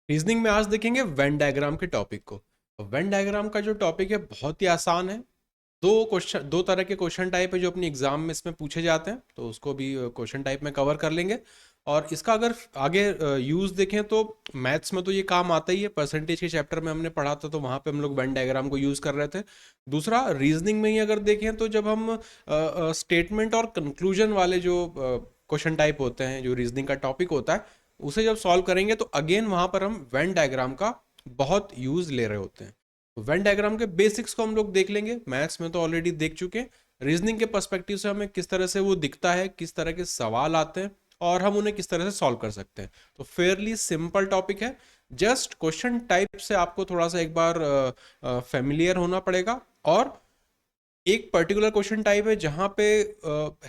Reasoning में आज देखेंगे वेन डायग्राम के टॉपिक को। वेन डायग्राम का जो टॉपिक है बहुत ही आसान है। दो तरह के क्वेश्चन टाइप है जो अपनी एग्जाम में इसमें पूछे जाते हैं, तो उसको भी क्वेश्चन टाइप में कवर कर लेंगे। और इसका अगर आगे यूज़ देखें तो मैथ्स में तो ये काम आता ही है। परसेंटेज के चैप्टर में हमने पढ़ा था तो वहाँ पे हम लोग वेन डायग्राम को यूज़ कर रहे थे। दूसरा, रीजनिंग में ही अगर देखें तो जब हम स्टेटमेंट और कंक्लूजन वाले जो क्वेश्चन टाइप होते हैं, जो रीजनिंग का टॉपिक होता है, उसे जब सॉल्व करेंगे तो अगेन वहां पर हम वेन डायग्राम का बहुत यूज ले रहे होते हैं। तो वेन डायग्राम के बेसिक्स को हम लोग देख लेंगे, मैथ्स में तो ऑलरेडी देख चुके हैं। रीजनिंग के पर्सपेक्टिव से हमें किस तरह से वो दिखता है, किस तरह के सवाल आते हैं और हम उन्हें किस तरह से सॉल्व कर सकते हैं। तो फेयरली सिंपल टॉपिक है। जस्ट क्वेश्चन टाइप से आपको थोड़ा सा एक बार फेमिलियर होना पड़ेगा। और एक पर्टिकुलर क्वेश्चन टाइप है जहां पे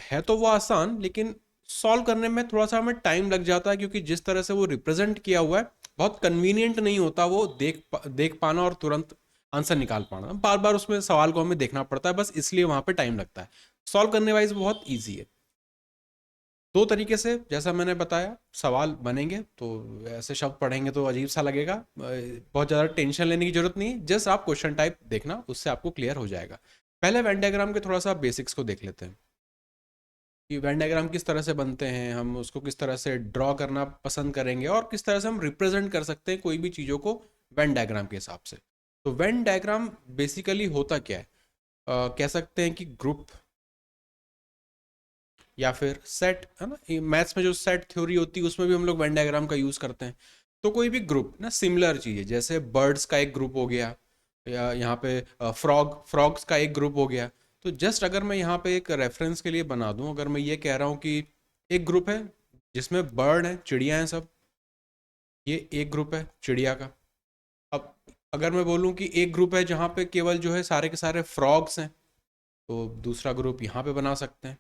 है तो वो आसान, लेकिन सॉल्व करने में थोड़ा सा हमें टाइम लग जाता है, क्योंकि जिस तरह से वो रिप्रेजेंट किया हुआ है बहुत कन्वीनियंट नहीं होता वो देख पाना और तुरंत आंसर निकाल पाना। बार बार उसमें सवाल को हमें देखना पड़ता है, बस इसलिए वहां पे टाइम लगता है। सॉल्व करने वाइज बहुत ईजी है। दो तरीके से जैसा मैंने बताया सवाल बनेंगे, तो ऐसे शब्द पढ़ेंगे तो अजीब सा लगेगा। बहुत ज़्यादा टेंशन लेने की जरूरत नहीं, जस्ट आप क्वेश्चन टाइप देखना, उससे आपको क्लियर हो जाएगा। पहले वेन डायग्राम के थोड़ा सा बेसिक्स को देख लेते हैं कि वेन डायग्राम किस तरह से बनते हैं, हम उसको किस तरह से ड्रॉ करना पसंद करेंगे और किस तरह से हम रिप्रेजेंट कर सकते हैं कोई भी चीज़ों को वेन डायग्राम के हिसाब से। तो वेन डायग्राम बेसिकली होता क्या है? कह सकते हैं कि ग्रुप या फिर सेट, है ना। मैथ्स में जो सेट थ्योरी होती है उसमें भी हम लोग वेन डायग्राम का यूज़ करते हैं। तो कोई भी ग्रुप ना, सिमिलर चीज़ है, जैसे बर्ड्स का एक ग्रुप हो गया, या यहाँ पे फ्रॉग्स का एक ग्रुप हो गया। तो जस्ट अगर मैं यहाँ पे एक रेफरेंस के लिए बना दूँ, अगर मैं ये कह रहा हूँ कि एक ग्रुप है जिसमें बर्ड है, चिड़िया हैं सब, ये एक ग्रुप है चिड़िया का। अब अगर मैं बोलूँ कि एक ग्रुप है जहाँ पे केवल जो है सारे के सारे फ्रॉग्स हैं, तो दूसरा ग्रुप यहाँ पे बना सकते हैं।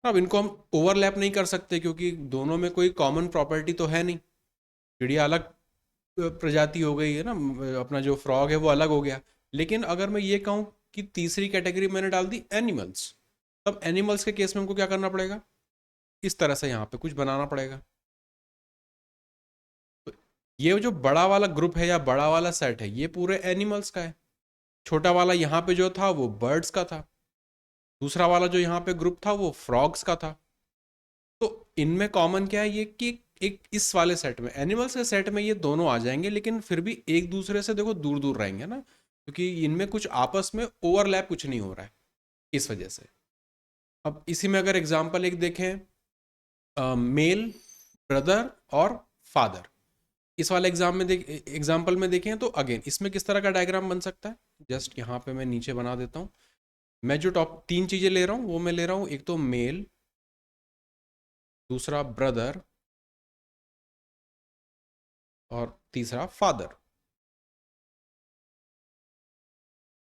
अब इनको हम ओवरलैप नहीं कर सकते क्योंकि दोनों में कोई कॉमन प्रॉपर्टी तो है नहीं। चिड़िया अलग प्रजाति हो गई है ना, अपना जो फ्रॉग है वो अलग हो गया। लेकिन अगर मैं ये कहूँ कि तीसरी कैटेगरी मैंने डाल दी एनिमल्स, तब एनिमल्स के केस में हमको क्या करना पड़ेगा? इस तरह से यहाँ पे कुछ बनाना पड़ेगा। तो ये जो बड़ा वाला ग्रुप है या बड़ा वाला सेट है, ये पूरे एनिमल्स का है। छोटा वाला यहाँ पे जो था वो बर्ड्स का था। दूसरा वाला जो यहाँ पे ग्रुप था वो फ्रॉग्स का था। तो इनमें कॉमन क्या है ये कि एक इस वाले सेट में, एनिमल्स के सेट में, ये दोनों आ जाएंगे, लेकिन फिर भी एक दूसरे से देखो दूर दूर रहेंगे ना, क्योंकि इनमें कुछ आपस में ओवरलैप कुछ नहीं हो रहा है, इस वजह से। अब इसी में अगर एग्जांपल एक देखें, मेल, ब्रदर और फादर, इस वाले एग्जाम्पल में देखें तो अगेन इसमें किस तरह का डायग्राम बन सकता है? जस्ट यहाँ पे मैं नीचे बना देता हूँ। मैं जो टॉप तीन चीज़ें ले रहा हूँ वो मैं ले रहा हूँ, एक तो मेल, दूसरा ब्रदर और तीसरा फादर।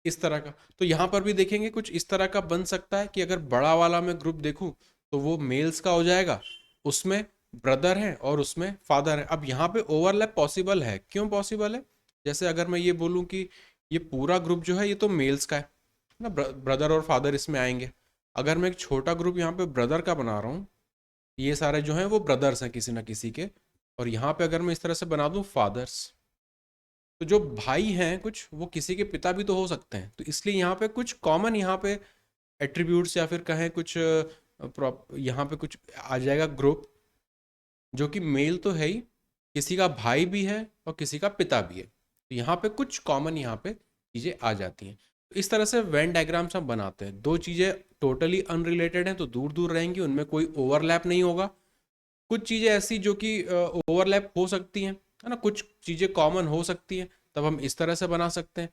इस तरह का, तो यहाँ पर भी देखेंगे कुछ इस तरह का बन सकता है कि अगर बड़ा वाला मैं ग्रुप देखूं तो वो मेल्स का हो जाएगा, उसमें ब्रदर है और उसमें फादर है। अब यहाँ पे ओवरलैप पॉसिबल है, क्यों पॉसिबल है? जैसे अगर मैं ये बोलूँ कि ये पूरा ग्रुप जो है ये तो मेल्स का है ना, ब्रदर और फादर इसमें आएंगे। अगर मैं एक छोटा ग्रुप यहाँ पे ब्रदर का बना रहा हूँ, ये सारे जो हैं वो ब्रदर्स हैं किसी ना किसी के, और यहाँ पे अगर मैं इस तरह से बना दूँ फादर्स, तो जो भाई हैं कुछ वो किसी के पिता भी तो हो सकते हैं। तो इसलिए यहाँ पे कुछ कॉमन यहाँ पे एट्रीब्यूट्स या फिर कहें कुछ यहाँ पे कुछ आ जाएगा ग्रुप, जो कि मेल तो है ही, किसी का भाई भी है और किसी का पिता भी है। तो यहाँ पे कुछ कॉमन यहाँ पे चीज़ें आ जाती हैं। तो इस तरह से वेन डायग्राम्स हम बनाते हैं। दो चीज़ें टोटली अनरिलेटेड हैं तो दूर दूर रहेंगी, उनमें कोई ओवरलैप नहीं होगा। कुछ चीज़ें ऐसी जो कि ओवरलैप हो सकती हैं, है ना, कुछ चीज़ें कॉमन हो सकती हैं, तब हम इस तरह से बना सकते हैं।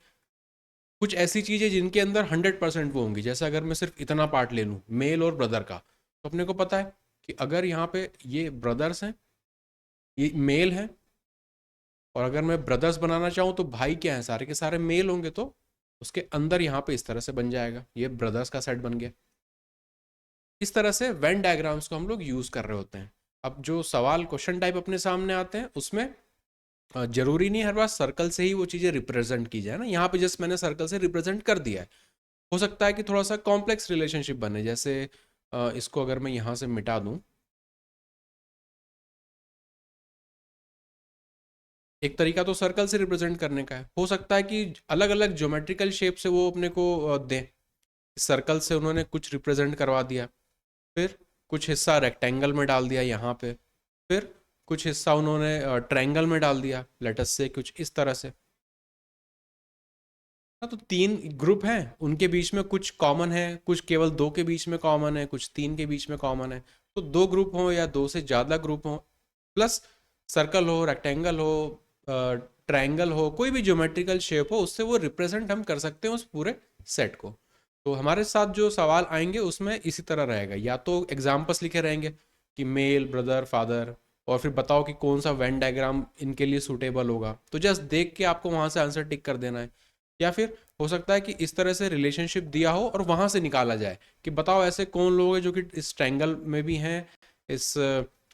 कुछ ऐसी चीज़ें जिनके अंदर 100% वो होंगी, जैसे अगर मैं सिर्फ इतना पार्ट ले लूँ मेल और ब्रदर का, तो अपने को पता है कि अगर यहाँ पे ये ब्रदर्स हैं, ये मेल हैं, और अगर मैं ब्रदर्स बनाना चाहूँ तो भाई क्या है, सारे के सारे मेल होंगे, तो उसके अंदर यहाँ पे इस तरह से बन जाएगा, ये ब्रदर्स का सेट बन गया। इस तरह से वेन डायग्राम्स को हम लोग यूज़ कर रहे होते हैं। अब जो सवाल क्वेश्चन टाइप अपने सामने आते हैं उसमें जरूरी नहीं हर बार सर्कल से ही वो चीज़ें रिप्रेजेंट की जाए ना। यहाँ पे जस्ट मैंने सर्कल से रिप्रेजेंट कर दिया है। हो सकता है कि थोड़ा सा कॉम्प्लेक्स रिलेशनशिप बने, जैसे इसको अगर मैं यहाँ से मिटा दूँ, एक तरीका तो सर्कल से रिप्रेजेंट करने का है, हो सकता है कि अलग अलग ज्योमेट्रिकल शेप से वो अपने को दें। सर्कल से उन्होंने कुछ रिप्रेजेंट करवा दिया, फिर कुछ हिस्सा रेक्टेंगल में डाल दिया यहाँ पे, फिर कुछ हिस्सा उन्होंने ट्रायंगल में डाल दिया, लेटस से कुछ इस तरह से। हाँ, तो तीन ग्रुप हैं, उनके बीच में कुछ कॉमन है, कुछ केवल दो के बीच में कॉमन है, कुछ तीन के बीच में कॉमन है। तो दो ग्रुप हो या दो से ज़्यादा ग्रुप हो, प्लस सर्कल हो, रेक्टेंगल हो, ट्रायंगल हो, कोई भी ज्योमेट्रिकल शेप हो, उससे वो रिप्रेजेंट हम कर सकते हैं उस पूरे सेट को। तो हमारे साथ जो सवाल आएंगे उसमें इसी तरह रहेगा, या तो एग्जाम्पल्स लिखे रहेंगे कि मेल, ब्रदर, फादर, और फिर बताओ कि कौन सा वेन डायग्राम इनके लिए सूटेबल होगा, तो जस्ट देख के आपको वहाँ से आंसर टिक कर देना है। या फिर हो सकता है कि इस तरह से रिलेशनशिप दिया हो और वहां से निकाला जाए कि बताओ ऐसे कौन लोग हैं जो कि इस ट्रायंगल में भी हैं, इस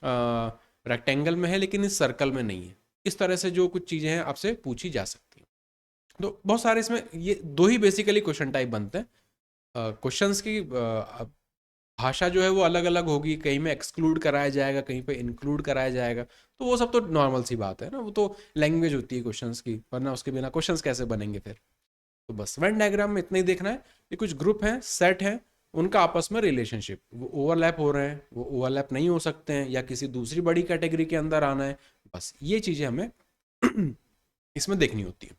रेक्टेंगल में है, लेकिन इस सर्कल में नहीं है। इस तरह से जो कुछ चीज़ें हैं आपसे पूछी जा सकती हैं। तो बहुत सारे इसमें ये दो ही बेसिकली क्वेश्चन टाइप बनते हैं। क्वेश्चंस की भाषा जो है वो अलग अलग होगी, कहीं में एक्सक्लूड कराया जाएगा, कहीं पे इंक्लूड कराया जाएगा। तो वो सब तो नॉर्मल सी बात है ना, वो तो लैंग्वेज होती है क्वेश्चंस की, वरना उसके बिना क्वेश्चंस कैसे बनेंगे फिर। तो बस वेन डायग्राम में इतना ही देखना है कि कुछ ग्रुप हैं, सेट हैं, उनका आपस में रिलेशनशिप, वो ओवरलैप हो रहे हैं, वो ओवरलैप नहीं हो सकते हैं, या किसी दूसरी बड़ी कैटेगरी के अंदर आना है। बस ये चीज़ें हमें इसमें देखनी होती है।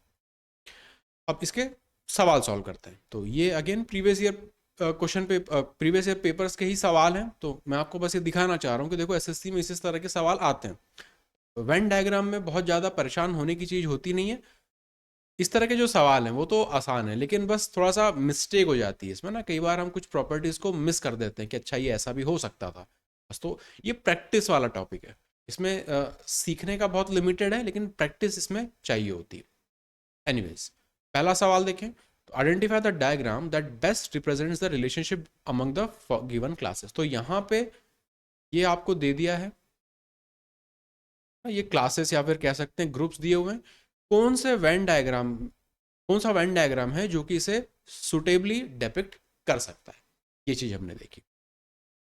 अब इसके सवाल सॉल्व करते हैं। तो ये अगेन प्रीवियस ईयर क्वेश्चन पे प्रीवियस ईयर पेपर्स के ही सवाल हैं। तो मैं आपको बस ये दिखाना चाह रहा हूँ कि देखो एसएससी में इस तरह के सवाल आते हैं। वेन डायग्राम में बहुत ज़्यादा परेशान होने की चीज़ होती नहीं है। इस तरह के जो सवाल हैं वो तो आसान है, लेकिन बस थोड़ा सा मिस्टेक हो जाती है इसमें ना, कई बार हम कुछ प्रॉपर्टीज़ को मिस कर देते हैं कि अच्छा ये ऐसा भी हो सकता था। बस तो ये प्रैक्टिस वाला टॉपिक है, इसमें सीखने का बहुत लिमिटेड है, लेकिन प्रैक्टिस इसमें चाहिए होती है। एनीवेज, पहला सवाल देखें। तो identify the diagram that best represents the relationship among the given classes. तो यहाँ पे ये आपको दे दिया है, ये क्लासेस या फिर कह सकते हैं ग्रुप्स दिए हुए हैं। कौन से वेन डायग्राम, कौन सा वेन डायग्राम है जो कि इसे सुटेबली डिपिक्ट कर सकता है, ये चीज़ हमने देखी।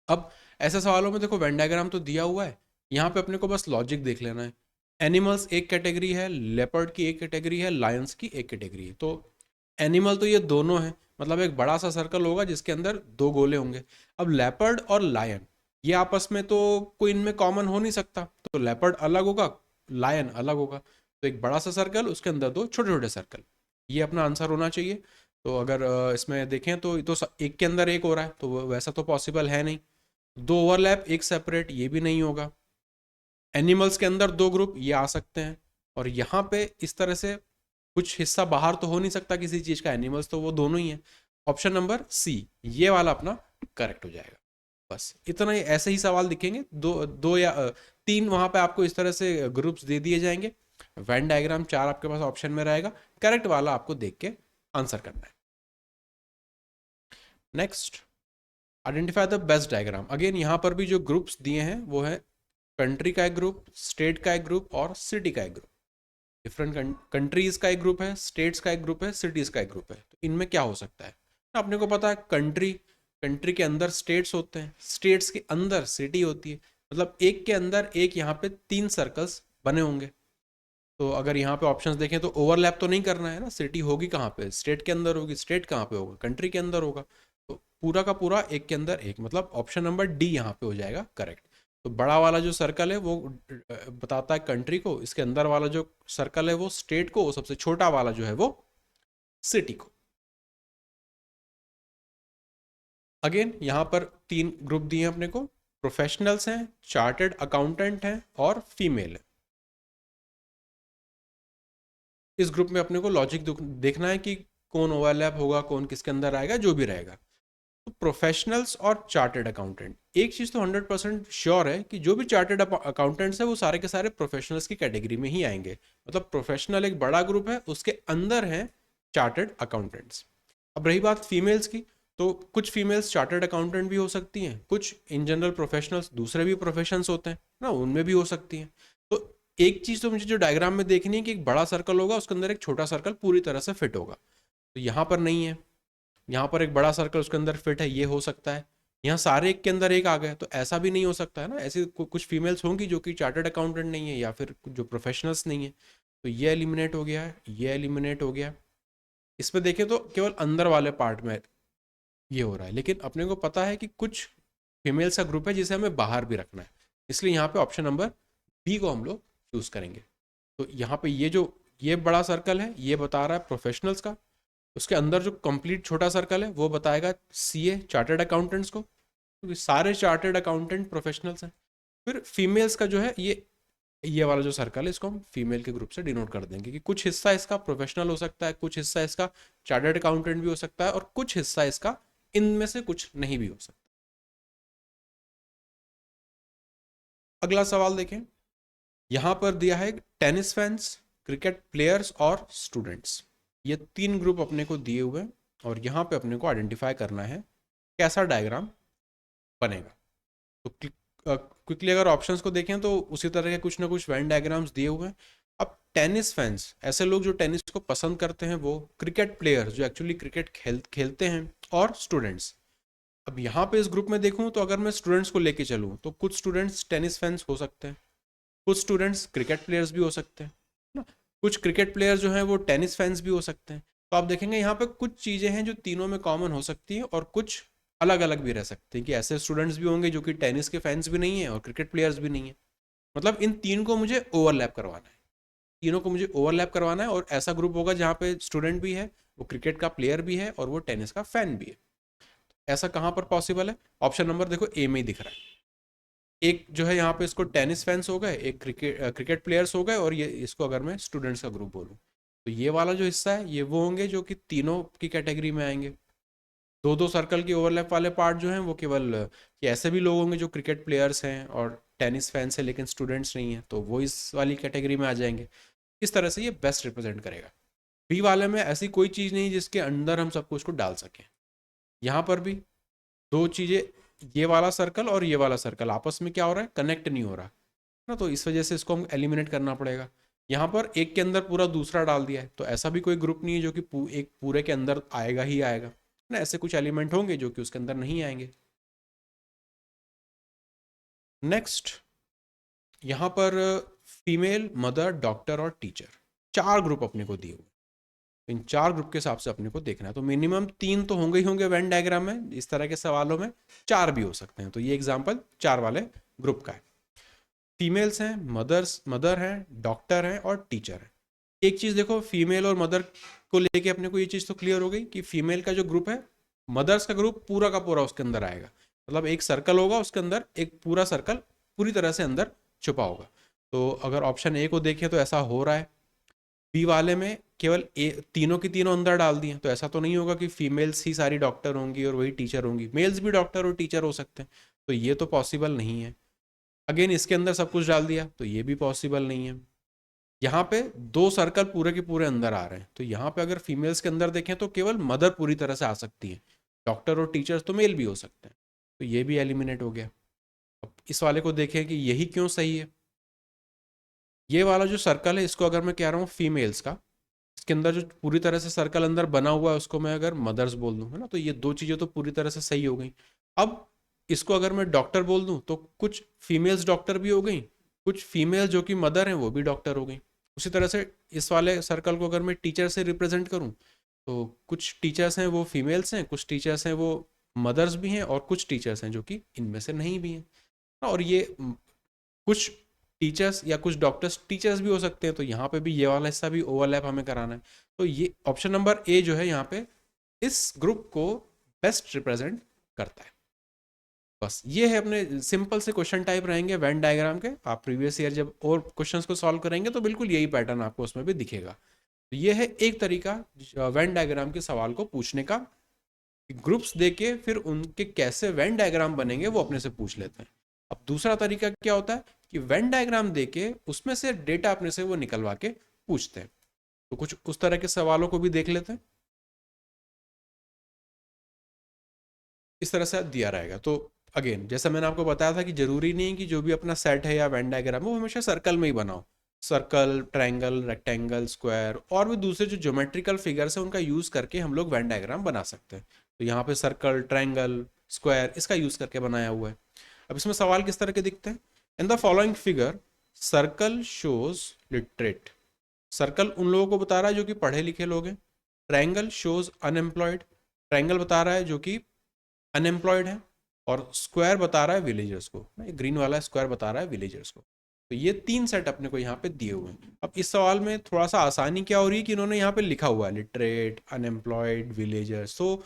अब ऐसे सवालों में देखो वेन डायग्राम तो दिया हुआ है, यहाँ पे अपने को बस लॉजिक देख लेना है। एनिमल्स एक कैटेगरी है, लेपर्ड की एक कैटेगरी है, लायंस की एक कैटेगरी है। तो एनिमल तो ये दोनों हैं, मतलब एक बड़ा सा सर्कल होगा जिसके अंदर दो गोले होंगे। अब लेपर्ड और लायन ये आपस में तो कोई इनमें कॉमन हो नहीं सकता, तो लेपर्ड अलग होगा, लायन अलग होगा। तो एक बड़ा सा सर्कल, उसके अंदर दो छोटे छोटे सर्कल, ये अपना आंसर होना चाहिए। तो अगर इसमें देखें तो एक के अंदर एक हो रहा है, तो वैसा तो पॉसिबल है नहीं। दो ओवरलैप एक सेपरेट, ये भी नहीं होगा। एनिमल्स के अंदर दो ग्रुप, ये आ सकते हैं। और यहाँ पे इस तरह से कुछ हिस्सा बाहर तो हो नहीं सकता किसी चीज़ का, एनिमल्स तो वो दोनों ही हैं। ऑप्शन नंबर सी ये वाला अपना करेक्ट हो जाएगा। बस इतना ही, ऐसे ही सवाल दिखेंगे, दो दो या तीन वहाँ पे आपको इस तरह से ग्रुप्स दे दिए जाएंगे। वेन डायग्राम चार आपके पास ऑप्शन में रहेगा, करेक्ट वाला आपको देख के आंसर करना है। Next, identify the best diagram. Again यहाँ पर भी जो ग्रुप्स दिए हैं वो है कंट्री का एक ग्रुप, स्टेट का एक ग्रुप और सिटी का एक ग्रुप। डिफरेंट कंट्रीज का एक ग्रुप है, स्टेट्स का एक ग्रुप है, सिटीज का एक ग्रुप है। तो इनमें क्या हो सकता है, अपने को पता है कंट्री, कंट्री के अंदर स्टेट्स होते हैं, स्टेट्स के अंदर सिटी होती है, मतलब एक के अंदर एक यहाँ पे तीन सर्कल्स बने होंगे। तो अगर यहाँ पे ऑप्शंस देखें तो ओवरलैप तो नहीं करना है ना, सिटी होगी कहाँ पे, स्टेट के अंदर होगी, स्टेट कहाँ पे होगा, कंट्री के अंदर होगा। तो पूरा का पूरा एक के अंदर एक, मतलब ऑप्शन नंबर डी यहाँ पे हो जाएगा करेक्ट। तो बड़ा वाला जो सर्कल है वो बताता है कंट्री को, इसके अंदर वाला जो सर्कल है वो स्टेट को, सबसे छोटा वाला जो है वो सिटी को। अगेन यहाँ पर तीन ग्रुप दिए हैं अपने को, प्रोफेशनल्स हैं, चार्टर्ड अकाउंटेंट हैं और फीमेल है। इस ग्रुप में अपने को लॉजिक देखना है कि कौन ओवरलैप होगा, कौन किसके अंदर आएगा, जो भी रहेगा। तो प्रोफेशनल्स और चार्टर्ड अकाउंटेंट, एक चीज़ तो 100% श्योर है कि जो भी चार्टर्ड अकाउंटेंट्स है वो सारे के सारे प्रोफेशनल्स की कैटेगरी में ही आएंगे। मतलब प्रोफेशनल एक बड़ा ग्रुप है, उसके अंदर हैं चार्टर्ड अकाउंटेंट्स। अब रही बात फीमेल्स की, तो कुछ फीमेल्स चार्टर्ड अकाउंटेंट भी हो सकती हैं, कुछ इन जनरल प्रोफेशनल्स दूसरे भी प्रोफेशंस होते हैं ना, उनमें भी हो सकती हैं। तो एक चीज़ तो मुझे जो डायग्राम में देखनी है कि एक बड़ा सर्कल होगा, उसके अंदर एक छोटा सर्कल पूरी तरह से फिट होगा। तो यहाँ पर नहीं है, यहाँ पर एक बड़ा सर्कल उसके अंदर फिट है, ये हो सकता है। यहाँ सारे एक के अंदर एक आ गए, तो ऐसा भी नहीं हो सकता है ना। ऐसी कुछ फीमेल्स होंगी जो कि चार्टर्ड अकाउंटेंट नहीं है या फिर जो प्रोफेशनल्स नहीं है। तो ये एलिमिनेट हो गया है, ये एलिमिनेट हो गया। इसमें देखें तो केवल अंदर वाले पार्ट में ये हो रहा है, लेकिन अपने को पता है कि कुछ फीमेल्स का ग्रुप है जिसे हमें बाहर भी रखना है, इसलिए यहाँ पे ऑप्शन नंबर बी को हम लोग चूज करेंगे। तो यहाँ पे ये बड़ा सर्कल है, ये बता रहा है प्रोफेशनल्स का। उसके अंदर जो कंप्लीट छोटा सर्कल है वो बताएगा सीए चार्टर्ड अकाउंटेंट्स को, क्योंकि सारे चार्टर्ड अकाउंटेंट प्रोफेशनल्स हैं। फिर फीमेल्स का जो है ये वाला जो सर्कल है इसको हम फीमेल के ग्रुप से डिनोट कर देंगे कि कुछ हिस्सा इसका प्रोफेशनल हो सकता है, कुछ हिस्सा इसका चार्टर्ड अकाउंटेंट भी हो सकता है, और कुछ हिस्सा इसका इनमें से कुछ नहीं भी हो सकता। अगला सवाल देखें, यहां पर दिया है टेनिस फैंस, क्रिकेट प्लेयर्स और स्टूडेंट्स। ये तीन ग्रुप अपने को दिए हुए हैं और यहाँ पे अपने को आइडेंटिफाई करना है कैसा डायग्राम बनेगा। तो क्विकली अगर ऑप्शंस को देखें तो उसी तरह के कुछ ना कुछ वेन डायग्राम्स दिए हुए हैं। अब टेनिस फैंस, ऐसे लोग जो टेनिस को पसंद करते हैं, वो क्रिकेट प्लेयर्स जो एक्चुअली क्रिकेट खेलते हैं, और स्टूडेंट्स। अब यहाँ पे इस ग्रुप में देखूँ तो अगर मैं स्टूडेंट्स को लेके चलूँ तो कुछ स्टूडेंट्स टेनिस फैंस हो सकते हैं, कुछ स्टूडेंट्स क्रिकेट प्लेयर्स भी हो सकते हैं ना, कुछ क्रिकेट प्लेयर्स जो हैं वो टेनिस फैंस भी हो सकते हैं। तो आप देखेंगे यहाँ पे कुछ चीज़ें हैं जो तीनों में कॉमन हो सकती हैं और कुछ अलग अलग भी रह सकते हैं, कि ऐसे स्टूडेंट्स भी होंगे जो कि टेनिस के फैंस भी नहीं है और क्रिकेट प्लेयर्स भी नहीं है। मतलब इन तीन को मुझे ओवरलैप करवाना है, तीनों को मुझे ओवरलैप करवाना है, और ऐसा ग्रुप होगा जहाँ पे स्टूडेंट भी है, वो क्रिकेट का प्लेयर भी है और वो टेनिस का फैन भी है। ऐसा कहाँ पर पॉसिबल है? ऑप्शन नंबर देखो ए में ही दिख रहा है। एक जो है यहाँ पे इसको टेनिस फैंस हो गए, एक क्रिकेट प्लेयर्स हो गए, और ये इसको अगर मैं स्टूडेंट्स का ग्रुप बोलूँ तो ये वाला जो हिस्सा है ये वो होंगे जो कि तीनों की कैटेगरी में आएंगे। दो दो सर्कल की ओवरलैप वाले पार्ट जो हैं वो केवल कि ऐसे भी लोग होंगे जो क्रिकेट प्लेयर्स हैं और टेनिस फैंस हैं लेकिन स्टूडेंट्स नहीं हैं, तो वो इस वाली कैटेगरी में आ जाएंगे। इस तरह से ये बेस्ट रिप्रेजेंट करेगा। बी वाले में ऐसी कोई चीज़ नहीं जिसके अंदर हम सब कुछ को डाल सकें। यहाँ पर भी दो चीज़ें, ये वाला सर्कल और ये वाला सर्कल आपस में क्या हो रहा है, कनेक्ट नहीं हो रहा ना, तो इस वजह से इसको हम एलिमिनेट करना पड़ेगा। यहाँ पर एक के अंदर पूरा दूसरा डाल दिया है, तो ऐसा भी कोई ग्रुप नहीं है जो कि एक पूरे के अंदर आएगा ही आएगा ना, ऐसे कुछ एलिमेंट होंगे जो कि उसके अंदर नहीं आएंगे। नेक्स्ट, यहाँ पर फीमेल, मदर, डॉक्टर और टीचर, चार ग्रुप अपने को दिए हुए। इन चार ग्रुप के हिसाब से अपने को देखना है, तो मिनिमम तीन तो होंगे ही होंगे वेन डायग्राम में, इस तरह के सवालों में चार भी हो सकते हैं। तो ये एग्जाम्पल चार वाले ग्रुप का है। फीमेल्स हैं, मदर हैं, डॉक्टर हैं और टीचर हैं। एक चीज़ देखो, फीमेल और मदर को लेके अपने को ये चीज़ तो क्लियर हो गई कि फीमेल का जो ग्रुप है, मदर्स का ग्रुप पूरा का पूरा उसके अंदर आएगा। मतलब एक सर्कल होगा, उसके अंदर एक पूरा सर्कल पूरी तरह से अंदर छुपा होगा। तो अगर ऑप्शन ए को देखें तो ऐसा हो रहा है। बी वाले में केवल तीनों की तीनों अंदर डाल दिए, तो ऐसा तो नहीं होगा कि फीमेल्स ही सारी डॉक्टर होंगी और वही टीचर होंगी, मेल्स भी डॉक्टर और टीचर हो सकते हैं, तो ये तो पॉसिबल नहीं है। अगेन इसके अंदर सब कुछ डाल दिया तो ये भी पॉसिबल नहीं है। यहाँ पे दो सर्कल पूरे के पूरे अंदर आ रहे हैं, तो यहाँ पे अगर फीमेल्स के अंदर देखें तो केवल मदर पूरी तरह से आ सकती है, डॉक्टर और टीचर्स तो मेल भी हो सकते हैं, तो ये भी एलिमिनेट हो गया। अब इस वाले को देखें कि यही क्यों सही है। ये वाला जो सर्कल है इसको अगर मैं कह रहा हूँ फीमेल्स का, इसके अंदर जो पूरी तरह से सर्कल अंदर बना हुआ है उसको मैं अगर मदर्स बोल दूँ, है ना, तो ये दो चीज़ें तो पूरी तरह से सही हो गई। अब इसको अगर मैं डॉक्टर बोल दूँ तो कुछ फीमेल्स डॉक्टर भी हो गई, कुछ फीमेल जो कि मदर हैं वो भी डॉक्टर हो गई। उसी तरह से इस वाले सर्कल को अगर मैं टीचर से रिप्रेजेंट करूँ तो कुछ टीचर्स हैं वो फीमेल्स हैं, कुछ टीचर्स हैं वो मदर्स भी हैं, और कुछ टीचर्स हैं जो कि इनमें से नहीं भी हैं। और ये कुछ टीचर्स या कुछ डॉक्टर्स टीचर्स भी हो सकते हैं, तो यहाँ पे भी ये वाला हिस्सा भी ओवरलैप हमें कराना है। तो ये ऑप्शन नंबर ए जो है यहाँ पे इस ग्रुप को बेस्ट रिप्रेजेंट करता है। बस ये है, अपने सिंपल से क्वेश्चन टाइप रहेंगे वेन डायग्राम के। आप प्रीवियस ईयर जब और क्वेश्चंस को सॉल्व करेंगे तो बिल्कुल यही पैटर्न आपको उसमें भी दिखेगा। तो ये है एक तरीका वेन डायग्राम के सवाल को पूछने का, ग्रुप्स देके फिर उनके कैसे वेन डायग्राम बनेंगे वो अपने से पूछ लेते हैं। अब दूसरा तरीका क्या होता है कि वेन डायग्राम देके उसमें से डेटा अपने से वो निकलवा के पूछते हैं। तो कुछ उस तरह के सवालों को भी देख लेते हैं, इस तरह से दिया रहेगा। तो अगेन जैसा मैंने आपको बताया था कि जरूरी नहीं है कि जो भी अपना सेट है या वेन डायग्राम वो हमेशा सर्कल में ही बनाओ। सर्कल, ट्रायंगल, रेक्टेंगल, स्क्वायर और भी दूसरे जो ज्योमेट्रिकल फिगर्स है उनका यूज करके हम लोग वेन डायग्राम बना सकते हैं। तो यहाँ पे सर्कल, ट्रायंगल, स्क्वायर इसका यूज करके बनाया हुआ है। अब इसमें सवाल किस तरह के दिखते हैं? In the following figure circle shows literate, circle उन लोगों को बता रहा है जो कि पढ़े लिखे लोग हैं, ट्रायंगल शोज अनएम्प्लॉयड, ट्रायंगल बता रहा है जो कि अनएम्प्लॉयड है, और स्क्वायर बता रहा है विलेजर्स को, ग्रीन वाला स्क्वायर बता रहा है विलेजर्स को। तो ये 3 सेट अपने को यहाँ पे दिए हुए हैं। अब इस सवाल में थोड़ा सा आसानी क्या हो रही है कि इन्होंने यहाँ पे लिखा हुआ है लिटरेट, अनएम्प्लॉयड, विलेजर्स, तो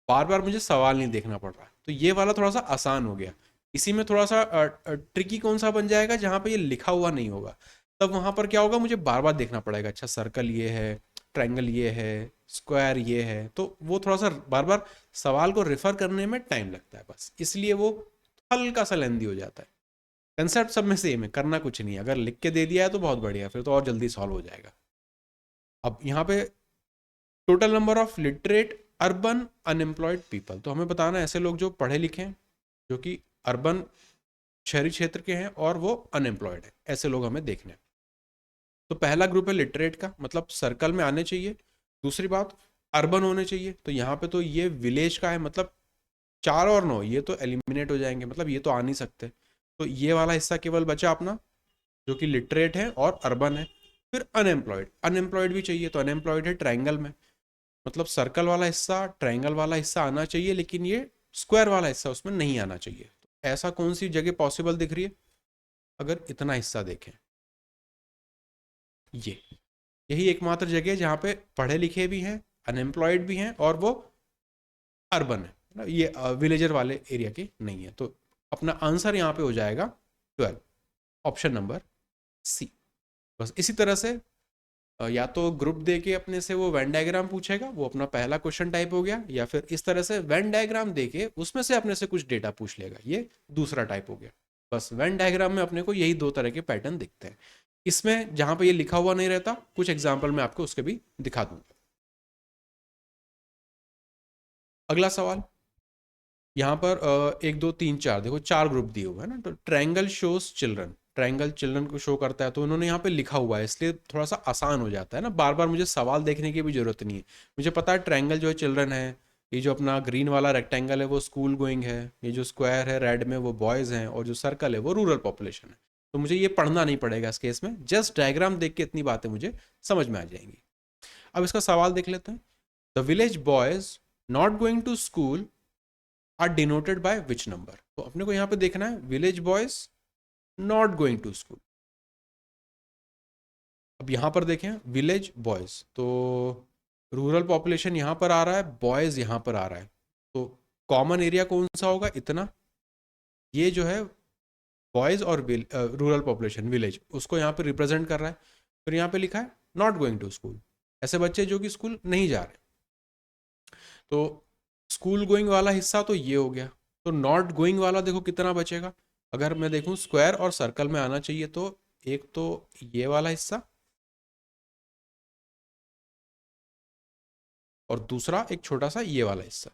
बार बार मुझे सवाल नहीं देखना पड़ रहा, तो ये वाला थोड़ा सा आसान हो गया। इसी में थोड़ा सा ट्रिकी कौन सा बन जाएगा, जहाँ पे ये लिखा हुआ नहीं होगा, तब वहां पर क्या होगा, मुझे बार बार देखना पड़ेगा, अच्छा सर्कल ये है, ट्रायंगल ये है, स्क्वायर ये है, तो वो थोड़ा सा बार बार सवाल को रेफर करने में टाइम लगता है, बस इसलिए वो हल्का सा लेंदी हो जाता है। कंसेप्ट सब में सेम है, करना कुछ नहीं है, अगर लिख के दे दिया है तो बहुत बढ़िया, फिर तो और जल्दी सॉल्व हो जाएगा। अब यहाँ पे total number of literate urban unemployed people, तो हमें बताना है ऐसे लोग जो पढ़े लिखे हैं, जो कि अर्बन शहरी क्षेत्र के हैं और वो अनएम्प्लॉयड है, ऐसे लोग हमें देखने हैं। तो पहला ग्रुप है लिटरेट का, मतलब सर्कल में आने चाहिए। दूसरी बात, अर्बन होने चाहिए, तो यहाँ पे तो ये विलेज का है, मतलब 4 और 9 ये तो एलिमिनेट हो जाएंगे, मतलब ये तो आ नहीं सकते, तो ये वाला हिस्सा केवल बचा अपना जो कि लिटरेट है और अर्बन है। फिर अनएम्प्लॉयड, अनएम्प्लॉयड भी चाहिए, तो अनएम्प्लॉयड है ट्रायंगल में, मतलब सर्कल वाला हिस्सा, ट्रायंगल वाला हिस्सा आना चाहिए, लेकिन ये स्क्वायर वाला हिस्सा उसमें नहीं आना चाहिए। तो ऐसा कौन सी जगह पॉसिबल दिख रही है, अगर इतना हिस्सा देखें, ये यही एकमात्र जगह है जहाँ पे पढ़े लिखे भी हैं, अनएम्प्लॉयड भी हैं, और वो अर्बन है ना, ये विलेजर वाले एरिया की नहीं है। तो अपना आंसर यहाँ पे हो जाएगा 12, ऑप्शन नंबर सी। बस इसी तरह से या तो ग्रुप दे के अपने से वो वेन डायग्राम पूछेगा, वो अपना पहला क्वेश्चन टाइप हो गया, या फिर इस तरह से वेन डायग्राम दे के उसमें से अपने से कुछ डेटा पूछ लेगा, ये दूसरा टाइप हो गया। बस वेन डायग्राम में अपने को यही 2 तरह के पैटर्न दिखते हैं। इसमें जहां पे ये लिखा हुआ नहीं रहता, कुछ एग्जाम्पल मैं आपको उसके भी दिखा दूंगा। अगला सवाल, यहाँ पर 1 2 3 4 देखो 4 ग्रुप दिए हुए हैं ना, तो triangle shows children, triangle children को शो करता है, तो उन्होंने यहाँ पे लिखा हुआ है, इसलिए थोड़ा सा आसान हो जाता है ना, बार बार मुझे सवाल देखने की भी जरूरत नहीं है। मुझे पता है ट्रायंगल जो है चिल्ड्रन है, ये जो अपना ग्रीन वाला रेक्टेंगल है वो स्कूल गोइंग है, ये जो स्क्वायर है रेड में वो बॉयज़ हैं, और जो सर्कल है वो रूरल पॉपुलेशन है। तो मुझे ये पढ़ना नहीं पड़ेगा इस केस में, जस्ट डायग्राम देख के इतनी बातें मुझे समझ में आ जाएंगी। अब इसका सवाल देख लेते हैं। The village boys not going to school are denoted by which number, तो अपने को यहाँ पे देखना है village boys not going to school. अब यहाँ पर देखें विलेज बॉयज, तो रूरल पॉपुलेशन यहाँ पर आ रहा है, बॉयज यहाँ पर आ रहा है, तो कॉमन एरिया कौन सा होगा, इतना, ये जो है बॉयज और रूरल पॉपुलेशन विलेज, उसको यहाँ पे रिप्रेजेंट कर रहा है। फिर यहाँ पे लिखा है नॉट गोइंग टू स्कूल, ऐसे बच्चे जो कि स्कूल नहीं जा रहे, तो स्कूल गोइंग वाला हिस्सा तो ये हो गया। तो नॉट गोइंग वाला देखो कितना बचेगा, अगर मैं देखूं स्क्वायर और सर्कल में आना चाहिए, तो एक तो ये वाला हिस्सा, और दूसरा एक छोटा सा ये वाला हिस्सा,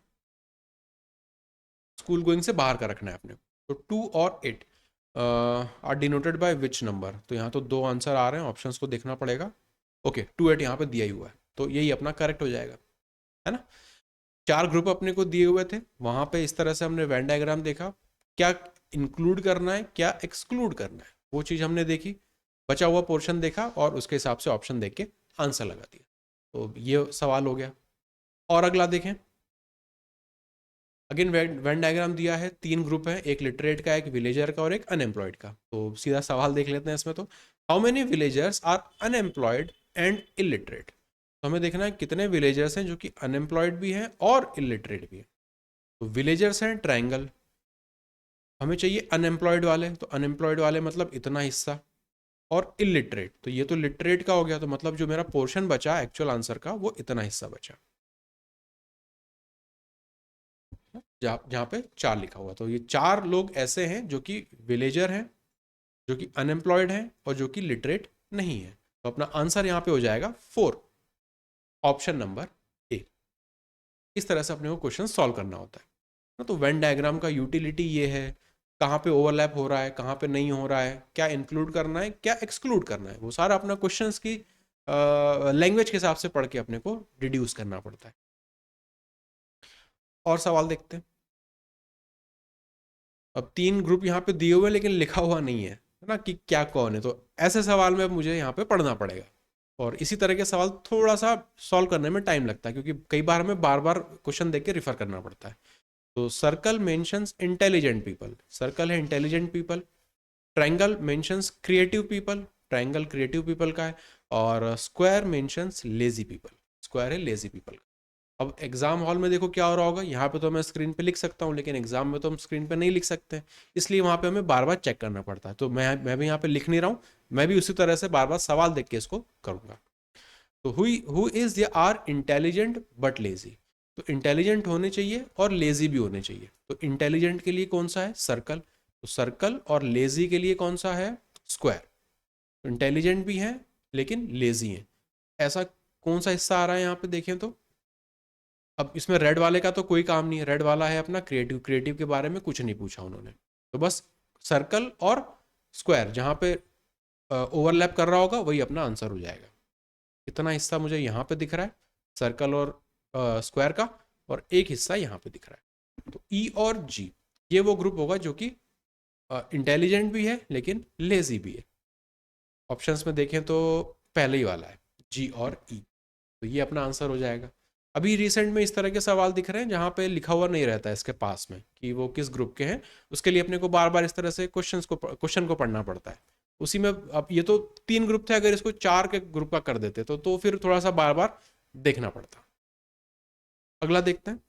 स्कूल गोइंग से बाहर का रखना है अपने को। तो 2 और 8 are denoted by which number, तो यहाँ तो 2 आंसर आ रहे हैं, ऑप्शंस को देखना पड़ेगा। ओके 2 8 यहाँ पे दिया ही हुआ है, तो यही अपना करेक्ट हो जाएगा, है ना। 4 ग्रुप अपने को दिए हुए थे, वहां पे इस तरह से हमने वेन डायग्राम देखा, क्या इंक्लूड करना है क्या एक्सक्लूड करना है वो चीज़ हमने देखी, बचा हुआ पोर्शन देखा और उसके हिसाब से ऑप्शन देख के आंसर लगा दिया। तो ये सवाल हो गया। और अगला देखें, अगेन वेन डायग्राम दिया है, 3 ग्रुप है, एक लिटरेट का, एक विलेजर का और एक अनएम्प्लॉयड का। तो सीधा सवाल देख लेते हैं इसमें, तो how many villagers are unemployed and illiterate, तो हमें देखना है कितने विलेजर्स हैं जो कि अनएम्प्लॉयड भी हैं और इलिटरेट भी हैं। तो विलेजर्स हैं ट्रायंगल, हमें चाहिए अनएम्प्लॉयड वाले, तो अनएम्प्लॉयड वाले मतलब इतना हिस्सा, और इलिटरेट, तो ये तो लिटरेट का हो गया, तो मतलब जो मेरा पोर्शन बचा एक्चुअल आंसर का वो इतना हिस्सा बचा, जहाँ पे 4 लिखा हुआ। तो ये 4 लोग ऐसे हैं जो कि विलेजर हैं, जो कि अनएम्प्लॉयड हैं और जो कि लिटरेट नहीं है। तो अपना आंसर यहाँ पे हो जाएगा 4, ऑप्शन नंबर ए। इस तरह से अपने को क्वेश्चन सॉल्व करना होता है। तो वेन डायग्राम का यूटिलिटी ये है, कहाँ पे ओवरलैप हो रहा है, कहाँ पे नहीं हो रहा है, क्या इंक्लूड करना है क्या एक्सक्लूड करना है, वो सारा अपना क्वेश्चंस की लैंग्वेज के हिसाब से पढ़ के अपने को डिड्यूस करना पड़ता है। और सवाल देखते हैं। अब 3 ग्रुप यहाँ पे दिए हुए लेकिन लिखा हुआ नहीं है ना कि क्या कौन है, तो ऐसे सवाल में मुझे यहाँ पे पढ़ना पड़ेगा। और इसी तरह के सवाल थोड़ा सा सॉल्व करने में टाइम लगता है, क्योंकि कई बार हमें बार बार क्वेश्चन देख के रिफर करना पड़ता है। तो circle mentions intelligent people, circle है intelligent people. Triangle mentions creative people, triangle creative people का है। और square mentions lazy people, square है लेजी पीपल का। अब एग्जाम हॉल में देखो क्या हो रहा होगा, यहाँ पे तो मैं स्क्रीन पे लिख सकता हूँ, लेकिन एग्जाम में तो हम स्क्रीन पे नहीं लिख सकते, इसलिए वहाँ पे हमें बार बार चेक करना पड़ता है। तो मैं भी यहाँ पे लिख नहीं रहा हूँ, मैं भी उसी तरह से बार बार सवाल देख के इसको करूँगा। तो हु इज ये आर इंटेलिजेंट बट लेजी, तो इंटेलिजेंट होने चाहिए और लेजी भी होने चाहिए। तो इंटेलिजेंट के लिए कौन सा है, सर्कल, तो सर्कल, और लेजी के लिए कौन सा है, स्क्वायर। तो इंटेलिजेंट भी है लेकिन लेजी है, ऐसा कौन सा हिस्सा आ रहा है यहाँ पे देखें तो। अब इसमें रेड वाले का तो कोई काम नहीं है, रेड वाला है अपना क्रिएटिव, क्रिएटिव के बारे में कुछ नहीं पूछा उन्होंने, तो बस सर्कल और स्क्वायर जहाँ पे ओवरलैप कर रहा होगा वही अपना आंसर हो जाएगा। इतना हिस्सा मुझे यहाँ पे दिख रहा है सर्कल और स्क्वायर का, और एक हिस्सा यहाँ पे दिख रहा है। तो ई और जी ये वो ग्रुप होगा जो कि इंटेलिजेंट भी है लेकिन लेजी भी है। ऑप्शंस में देखें तो पहले ही वाला है, जी और ई, तो ये अपना आंसर हो जाएगा। अभी रिसेंट में इस तरह के सवाल दिख रहे हैं जहाँ पे लिखा हुआ नहीं रहता है इसके पास में कि वो किस ग्रुप के हैं, उसके लिए अपने को बार बार इस तरह से क्वेश्चन को पढ़ना पड़ता है। उसी में अब ये तो 3 ग्रुप थे, अगर इसको 4 के ग्रुप का कर देते तो फिर थोड़ा सा बार बार देखना पड़ता। अगला देखते हैं।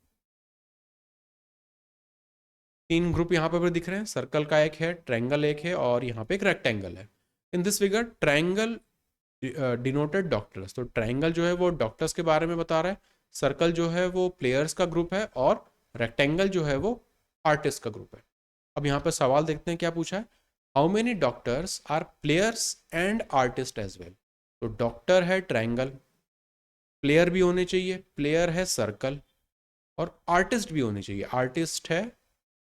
3 ग्रुप यहाँ पर दिख रहे हैं, सर्कल का एक है, ट्रायंगल एक है, और यहाँ पे एक रेक्टेंगल है। In this figure triangle denoted doctors, तो ट्रायंगल जो है वो डॉक्टर्स के बारे में बता रहा है, सर्कल जो है वो प्लेयर्स का ग्रुप है, और रेक्टेंगल जो है वो आर्टिस्ट का ग्रुप है। अब यहाँ पे सवाल देखते हैं क्या पूछा है, how many doctors are players and artist as well. तो डॉक्टर है ट्रायंगल, प्लेयर भी होने चाहिए, प्लेयर है सर्कल, और आर्टिस्ट भी होने चाहिए, आर्टिस्ट है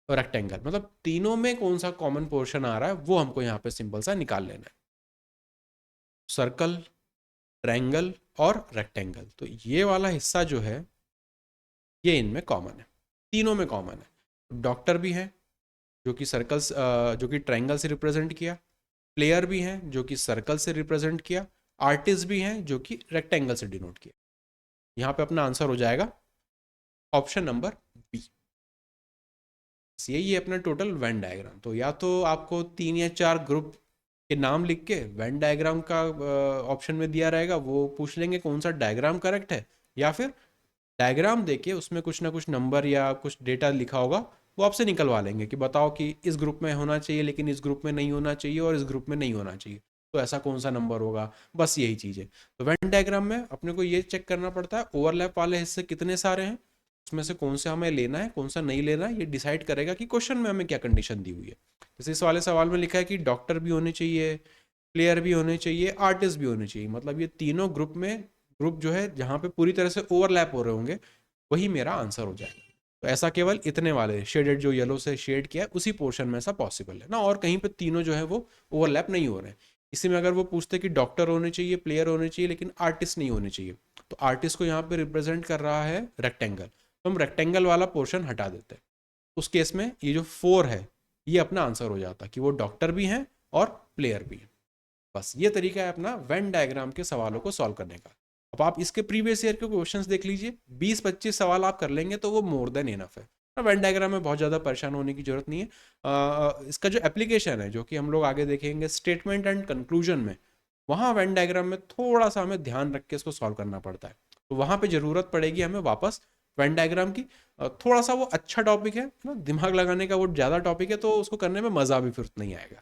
रेक्टेंगल। मतलब तीनों में कौन सा कॉमन पोर्शन आ रहा है वो हमको यहाँ पे सिंपल सा निकाल लेना है, सर्कल, ट्रायंगल और रेक्टेंगल। तो ये वाला हिस्सा जो है ये इनमें कॉमन है, तीनों में कॉमन है। डॉक्टर भी है जो कि सर्कल, जो कि ट्रायंगल से रिप्रेजेंट किया, प्लेयर भी हैं जो कि सर्कल से रिप्रेजेंट किया, आर्टिस्ट भी हैं जो कि रेक्टेंगल से डिनोट किया। यहाँ पे अपना आंसर हो जाएगा ऑप्शन नंबर बी। यही है अपना टोटल वेन डायग्राम। तो या तो आपको 3 या 4 ग्रुप के नाम लिख के वेन डायग्राम का ऑप्शन में दिया रहेगा, वो पूछ लेंगे कौन सा डायग्राम करेक्ट है, या फिर डायग्राम देके उसमें कुछ ना कुछ नंबर या कुछ डेटा लिखा होगा वो आपसे निकलवा लेंगे कि बताओ कि इस ग्रुप में होना चाहिए लेकिन इस ग्रुप में नहीं होना चाहिए, और इस ग्रुप में नहीं होना चाहिए, तो ऐसा कौन सा नंबर होगा, बस यही चीज़ है। तो वेन डायग्राम में अपने को ये चेक करना पड़ता है ओवरलैप वाले हिस्से कितने सारे हैं, उसमें से कौन सा हमें लेना है कौन सा नहीं लेना है, ये डिसाइड करेगा कि क्वेश्चन में हमें क्या कंडीशन दी हुई है। जैसे इस वाले सवाल में लिखा है कि डॉक्टर भी होने चाहिए, प्लेयर भी होने चाहिए, आर्टिस्ट भी होने चाहिए, मतलब ये तीनों ग्रुप में, ग्रुप जो है जहाँ पे पूरी तरह से ओवरलैप हो रहे होंगे वही मेरा आंसर हो जाएगा। तो ऐसा केवल इतने वाले शेडेड जो येलो से शेड किया है उसी पोर्शन में ऐसा पॉसिबल है ना, और कहीं पे तीनों जो है वो ओवरलैप नहीं हो रहे हैं। इसी में अगर वो पूछते कि डॉक्टर होने चाहिए, प्लेयर होने चाहिए, लेकिन आर्टिस्ट नहीं होने चाहिए, तो आर्टिस्ट को यहाँ पे रिप्रेजेंट कर रहा है रेक्टेंगल, तो हम रेक्टेंगल वाला पोर्शन हटा देते हैं। उस केस में ये जो 4 है ये अपना आंसर हो जाता कि वो डॉक्टर भी हैं और प्लेयर भी हैं। बस ये तरीका है अपना वेन डायग्राम के सवालों को सॉल्व करने का। अब आप इसके प्रीवियस ईयर के क्वेश्चंस देख लीजिए, 20-25 सवाल आप कर लेंगे तो वो मोर देन इनफ है। वेन डायग्राम में बहुत ज़्यादा परेशान होने की जरूरत नहीं है। इसका जो एप्लीकेशन है जो कि हम लोग आगे देखेंगे स्टेटमेंट एंड कंक्लूजन में, वहाँ वेन डायग्राम में थोड़ा सा हमें ध्यान रख के इसको सॉल्व करना पड़ता है, तो वहाँ पे ज़रूरत पड़ेगी हमें वापस वेन डायग्राम की। थोड़ा सा वो अच्छा टॉपिक है ना, दिमाग लगाने का वो ज़्यादा टॉपिक है, तो उसको करने में मज़ा भी फिर नहीं आएगा।